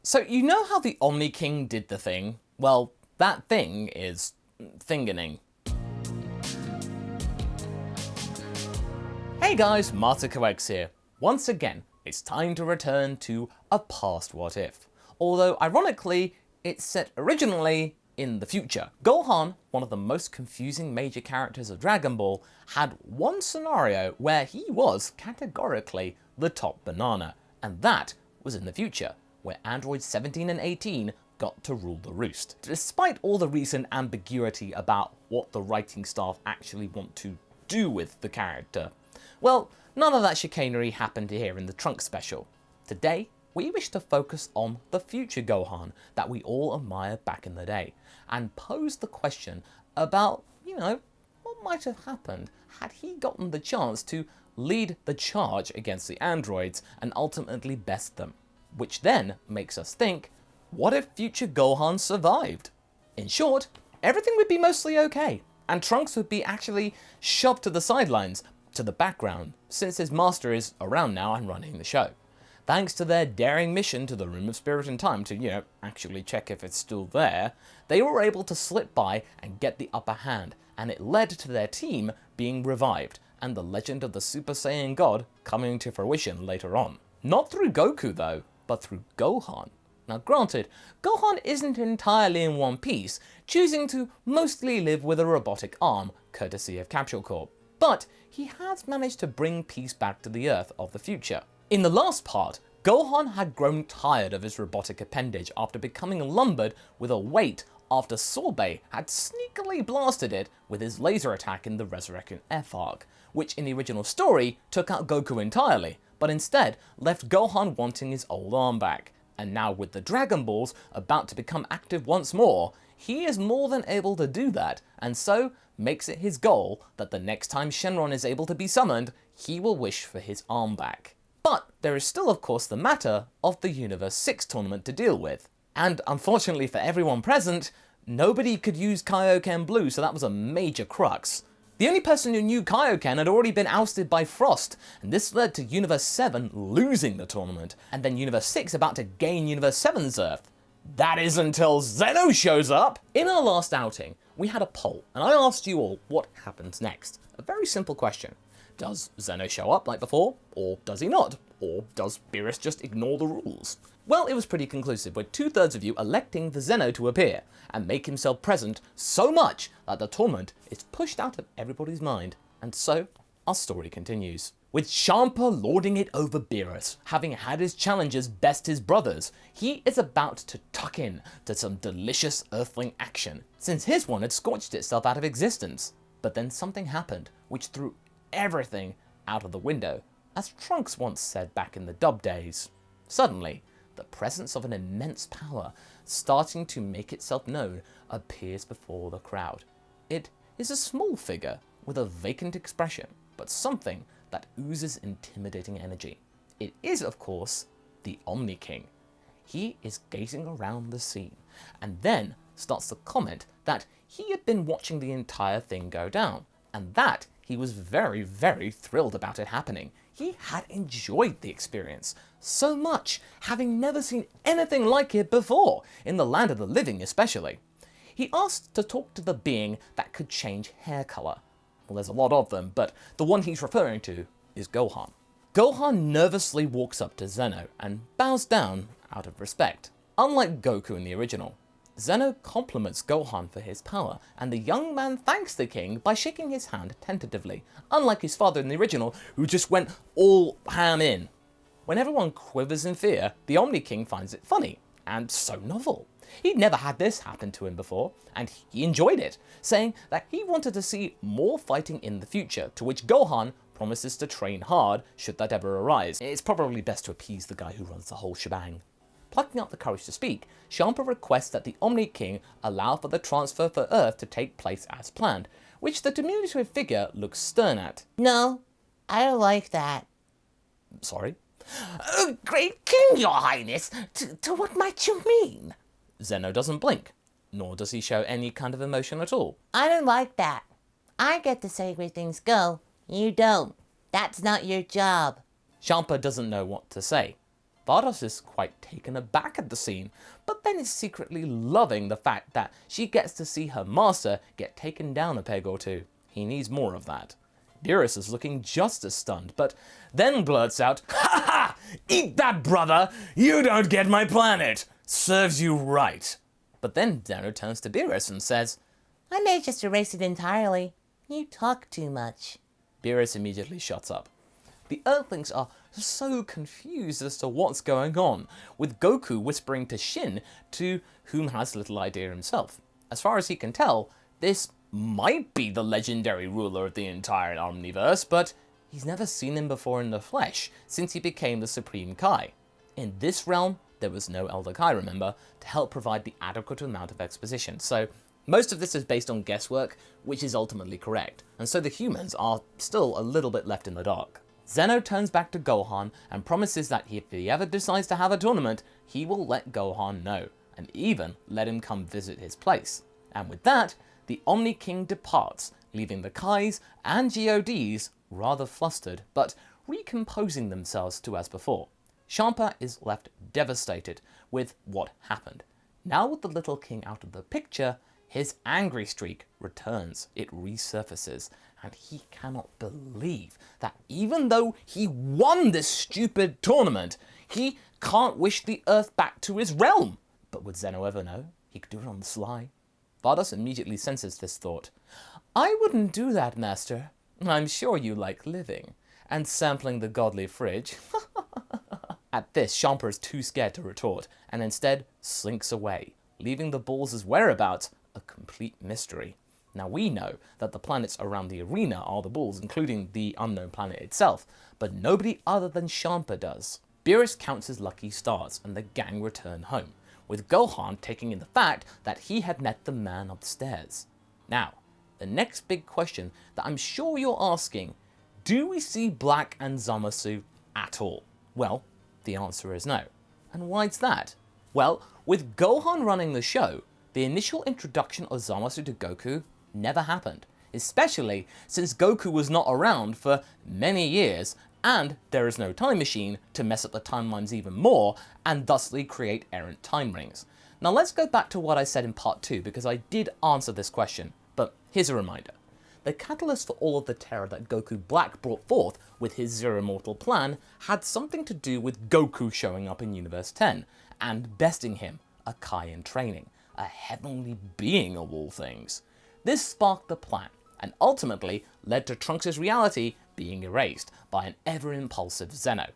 So you know how the Omni King did the thing? Well, that thing is thingening. Hey guys, MasakoX here. Once again, it's time to return to a past what if. Although ironically, it's set originally in the future. Gohan, one of the most confusing major characters of Dragon Ball, had one scenario where he was categorically the top banana, and that was in the future, where androids 17 and 18 got to rule the roost. Despite all the recent ambiguity about what the writing staff actually want to do with the character, well, none of that chicanery happened here in the Trunks special. Today, we wish to focus on the future Gohan that we all admired back in the day, and pose the question about, what might have happened had he gotten the chance to lead the charge against the androids and ultimately best them. Which then makes us think, what if future Gohan survived? In short, everything would be mostly okay, and Trunks would be actually shoved to the sidelines, to the background, since his master is around now and running the show. Thanks to their daring mission to the Room of Spirit and Time to, actually check if it's still there, they were able to slip by and get the upper hand, and it led to their team being revived, and the legend of the Super Saiyan God coming to fruition later on. Not through Goku though, but through Gohan. Now granted, Gohan isn't entirely in one piece, choosing to mostly live with a robotic arm, courtesy of Capsule Corp. But he has managed to bring peace back to the Earth of the future. In the last part, Gohan had grown tired of his robotic appendage after becoming lumbered with a weight after Sorbet had sneakily blasted it with his laser attack in the Resurrection F arc, which in the original story took out Goku entirely, but instead left Gohan wanting his old arm back. And now with the Dragon Balls about to become active once more, he is more than able to do that, and so makes it his goal that the next time Shenron is able to be summoned, he will wish for his arm back. But there is still of course the matter of the Universe 6 tournament to deal with. And unfortunately for everyone present, nobody could use Kaio-ken Blue, so that was a major crux. The only person who knew Kaio-ken had already been ousted by Frost, and this led to Universe 7 losing the tournament, and then Universe 6 about to gain Universe 7's Earth. That is until Zeno shows up! In our last outing, we had a poll, and I asked you all what happens next. A very simple question. Does Zeno show up like before, or does he not? Or does Beerus just ignore the rules? Well, it was pretty conclusive, with 2/3 of you electing for Zeno to appear, and make himself present so much that the tournament is pushed out of everybody's mind. And so, our story continues. With Champa lording it over Beerus, having had his challengers best his brothers, he is about to tuck in to some delicious Earthling action, since his one had scorched itself out of existence. But then something happened, which threw everything out of the window, as Trunks once said back in the dub days. Suddenly, the presence of an immense power starting to make itself known appears before the crowd. It is a small figure with a vacant expression, but something that oozes intimidating energy. It is, of course, the Omni King. He is gazing around the scene, and then starts to comment that he had been watching the entire thing go down, and that he was very, very thrilled about it happening. He had enjoyed the experience so much, having never seen anything like it before, in the land of the living especially. He asked to talk to the being that could change hair colour. Well, there's a lot of them, but the one he's referring to is Gohan. Gohan nervously walks up to Zeno and bows down out of respect. Unlike Goku in the original, Zeno compliments Gohan for his power, and the young man thanks the king by shaking his hand tentatively, unlike his father in the original, who just went all ham in. When everyone quivers in fear, the Omni King finds it funny, and so novel. He'd never had this happen to him before, and he enjoyed it, saying that he wanted to see more fighting in the future, to which Gohan promises to train hard should that ever arise. It's probably best to appease the guy who runs the whole shebang. Plucking up the courage to speak, Champa requests that the Omni King allow for the transfer for Earth to take place as planned, which the diminutive figure looks stern at. No, I don't like that. Sorry? Great King, Your Highness, to what might you mean? Zeno doesn't blink, nor does he show any kind of emotion at all. I don't like that. I get to say where things go. You don't. That's not your job. Champa doesn't know what to say. Bardos is quite taken aback at the scene, but then is secretly loving the fact that she gets to see her master get taken down a peg or two. He needs more of that. Beerus is looking just as stunned, but then blurts out, "Ha ha! Eat that, brother! You don't get my planet! Serves you right!" But then Zeno turns to Beerus and says, I may just erase it entirely. You talk too much. Beerus immediately shuts up. The Earthlings are so confused as to what's going on, with Goku whispering to Shin, to whom has little idea himself. As far as he can tell, this might be the legendary ruler of the entire Omniverse, but he's never seen him before in the flesh since he became the Supreme Kai. In this realm, there was no Elder Kai, remember, to help provide the adequate amount of exposition, so most of this is based on guesswork, which is ultimately correct, and so the humans are still a little bit left in the dark. Zeno turns back to Gohan and promises that if he ever decides to have a tournament, he will let Gohan know, and even let him come visit his place. And with that, the Omni King departs, leaving the Kais and GODs rather flustered, but recomposing themselves to as before. Champa is left devastated with what happened. Now with the little king out of the picture, his angry streak returns, it resurfaces, and he cannot believe that even though he won this stupid tournament, he can't wish the Earth back to his realm. But would Zeno ever know? He could do it on the sly. Bardos immediately senses this thought. I wouldn't do that, Master. I'm sure you like living, and sampling the godly fridge. At this, Champa is too scared to retort, and instead slinks away, leaving the balls' whereabouts a complete mystery. Now we know that the planets around the arena are the balls, including the unknown planet itself, but nobody other than Champa does. Beerus counts his lucky stars, and the gang return home, with Gohan taking in the fact that he had met the man upstairs. Now, the next big question that I'm sure you're asking, do we see Black and Zamasu at all? Well, the answer is no. And why's that? Well, with Gohan running the show, the initial introduction of Zamasu to Goku never happened, especially since Goku was not around for many years, and there is no time machine to mess up the timelines even more, and thusly create errant time rings. Now let's go back to what I said in part 2, because I did answer this question, but here's a reminder. The catalyst for all of the terror that Goku Black brought forth with his Zero Mortal plan had something to do with Goku showing up in Universe 10, and besting him, a Kai in training, a heavenly being of all things. This sparked the plan, and ultimately led to Trunks' reality being erased by an ever-impulsive Zeno.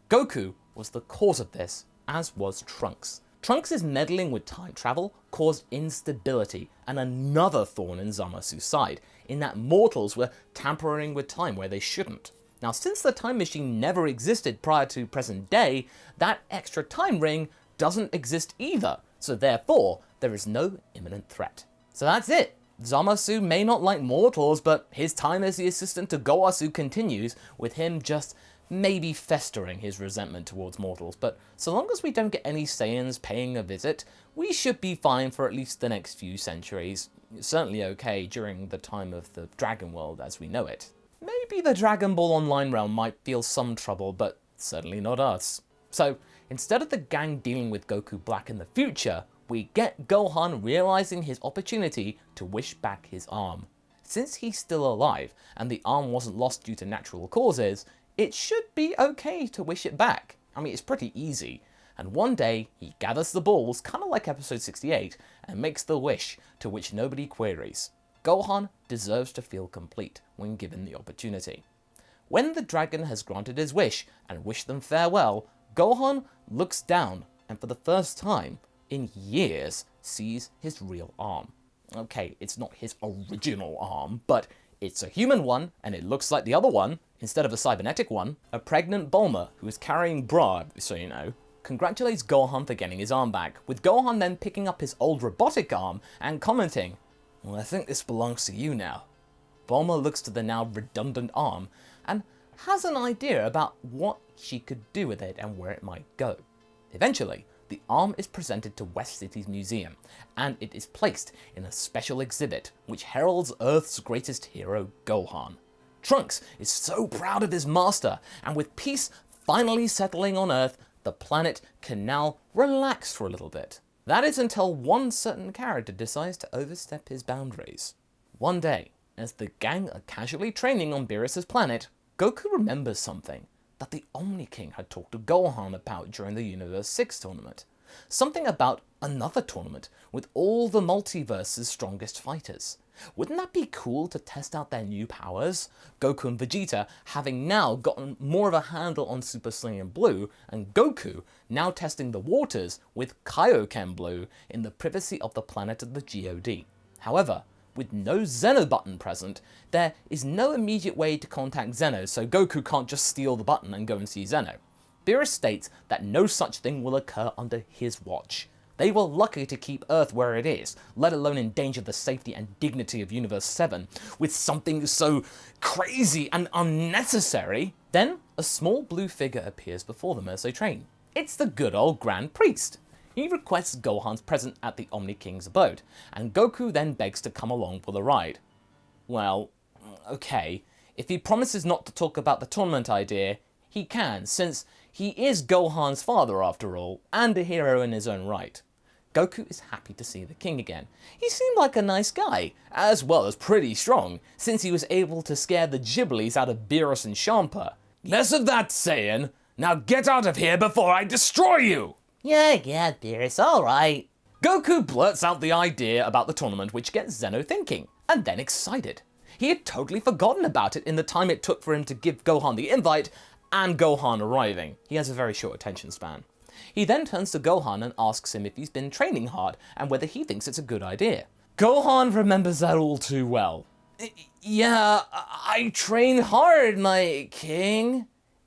Goku was the cause of this, as was Trunks. Trunks' meddling with time travel caused instability and another thorn in Zamasu's side, in that mortals were tampering with time where they shouldn't. Now, since the time machine never existed prior to present day, that extra time ring doesn't exist either, so therefore, there is no imminent threat. So that's it. Zamasu may not like mortals, but his time as the assistant to Gowasu continues, with him just maybe festering his resentment towards mortals. But so long as we don't get any Saiyans paying a visit, we should be fine for at least the next few centuries. Certainly okay during the time of the Dragon World as we know it. Maybe the Dragon Ball Online realm might feel some trouble, but certainly not us. So instead of the gang dealing with Goku Black in the future, we get Gohan realizing his opportunity to wish back his arm. Since he's still alive, and the arm wasn't lost due to natural causes, it should be okay to wish it back. I mean, it's pretty easy. And one day, he gathers the balls, kind of like episode 68, and makes the wish, to which nobody queries. Gohan deserves to feel complete when given the opportunity. When the dragon has granted his wish and wished them farewell, Gohan looks down, and for the first time in years, sees his real arm. Okay, it's not his original arm, but it's a human one, and it looks like the other one, instead of a cybernetic one. A pregnant Bulma, who is carrying Bra, so you know, congratulates Gohan for getting his arm back, with Gohan then picking up his old robotic arm and commenting, "Well, I think this belongs to you now." Bulma looks to the now redundant arm and has an idea about what she could do with it and where it might go. Eventually, the arm is presented to West City's museum, and it is placed in a special exhibit which heralds Earth's greatest hero, Gohan. Trunks is so proud of his master, and with peace finally settling on Earth, the planet can now relax for a little bit. That is until one certain character decides to overstep his boundaries. One day, as the gang are casually training on Beerus's planet, Goku remembers something that the Omni King had talked to Gohan about during the Universe 6 tournament. Something about another tournament with all the multiverse's strongest fighters. Wouldn't that be cool to test out their new powers? Goku and Vegeta having now gotten more of a handle on Super Saiyan Blue, and Goku now testing the waters with Kaio-ken Blue in the privacy of the planet of the God. However, with no Zeno button present, there is no immediate way to contact Zeno, so Goku can't just steal the button and go and see Zeno. Beerus states that no such thing will occur under his watch. They were lucky to keep Earth where it is, let alone endanger the safety and dignity of Universe 7 with something so crazy and unnecessary. Then, a small blue figure appears before them as they train. It's the good old Grand Priest. He requests Gohan's presence at the Omni King's abode, and Goku then begs to come along for the ride. Well, okay, if he promises not to talk about the tournament idea, he can, since he is Gohan's father after all, and a hero in his own right. Goku is happy to see the king again. He seemed like a nice guy, as well as pretty strong, since he was able to scare the Ghiblies out of Beerus and Champa. Less of that, Saiyan! Now get out of here before I destroy you! Yeah, Beerus, alright. Goku blurts out the idea about the tournament, which gets Zeno thinking, and then excited. He had totally forgotten about it in the time it took for him to give Gohan the invite, and Gohan arriving. He has a very short attention span. He then turns to Gohan and asks him if he's been training hard, and whether he thinks it's a good idea. Gohan remembers that all too well. Yeah, I train hard, my king.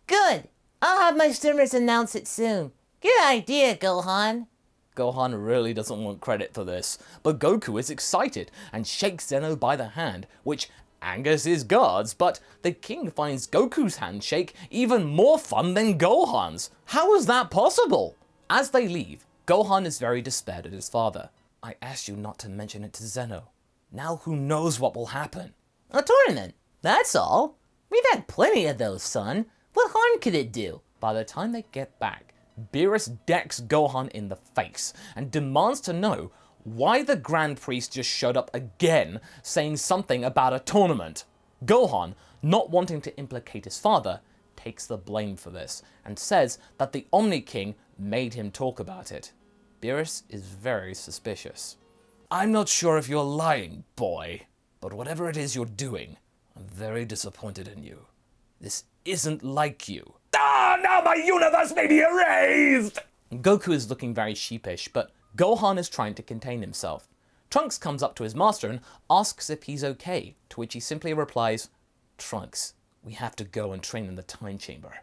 Good. I'll have my streamers announce it soon. Good idea, Gohan. Gohan really doesn't want credit for this, but Goku is excited and shakes Zeno by the hand, which angers his guards, but the king finds Goku's handshake even more fun than Gohan's. How is that possible? As they leave, Gohan is very despaired at his father. I asked you not to mention it to Zeno. Now who knows what will happen? A tournament, that's all. We've had plenty of those, son. What harm could it do? By the time they get back, Beerus decks Gohan in the face and demands to know why the Grand Priest just showed up again saying something about a tournament. Gohan, not wanting to implicate his father, takes the blame for this and says that the Omni King made him talk about it. Beerus is very suspicious. I'm not sure if you're lying, boy, but whatever it is you're doing, I'm very disappointed in you. This isn't like you. Ah, now my universe may be erased! Goku is looking very sheepish, but Gohan is trying to contain himself. Trunks comes up to his master and asks if he's okay, to which he simply replies, Trunks, we have to go and train in the time chamber.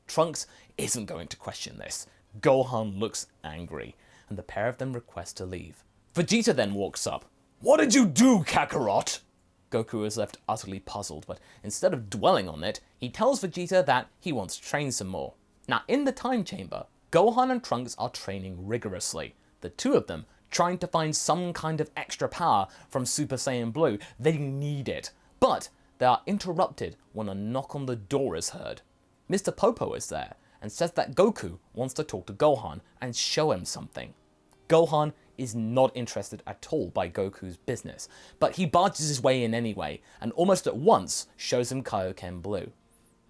Trunks isn't going to question this. Gohan looks angry, and the pair of them request to leave. Vegeta then walks up. What did you do, Kakarot? Goku is left utterly puzzled, but instead of dwelling on it, he tells Vegeta that he wants to train some more. Now, in the time chamber, Gohan and Trunks are training rigorously. The two of them trying to find some kind of extra power from Super Saiyan Blue. They need it. But they are interrupted when a knock on the door is heard. Mr. Popo is there and says that Goku wants to talk to Gohan and show him something. Gohan is not interested at all by Goku's business, but he barges his way in anyway, and almost at once shows him Kaio-ken Blue.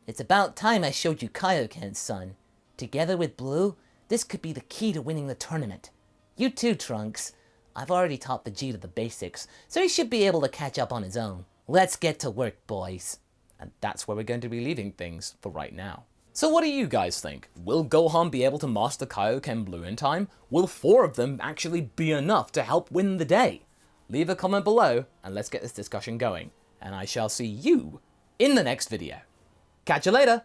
It's about time I showed you Kaio-ken, son. Together with Blue, this could be the key to winning the tournament. You too, Trunks. I've already taught Vegeta the basics, so he should be able to catch up on his own. Let's get to work, boys. And that's where we're going to be leaving things for right now. So what do you guys think? Will Gohan be able to master Kaio-ken Blue in time? Will 4 of them actually be enough to help win the day? Leave a comment below and let's get this discussion going. And I shall see you in the next video. Catch you later!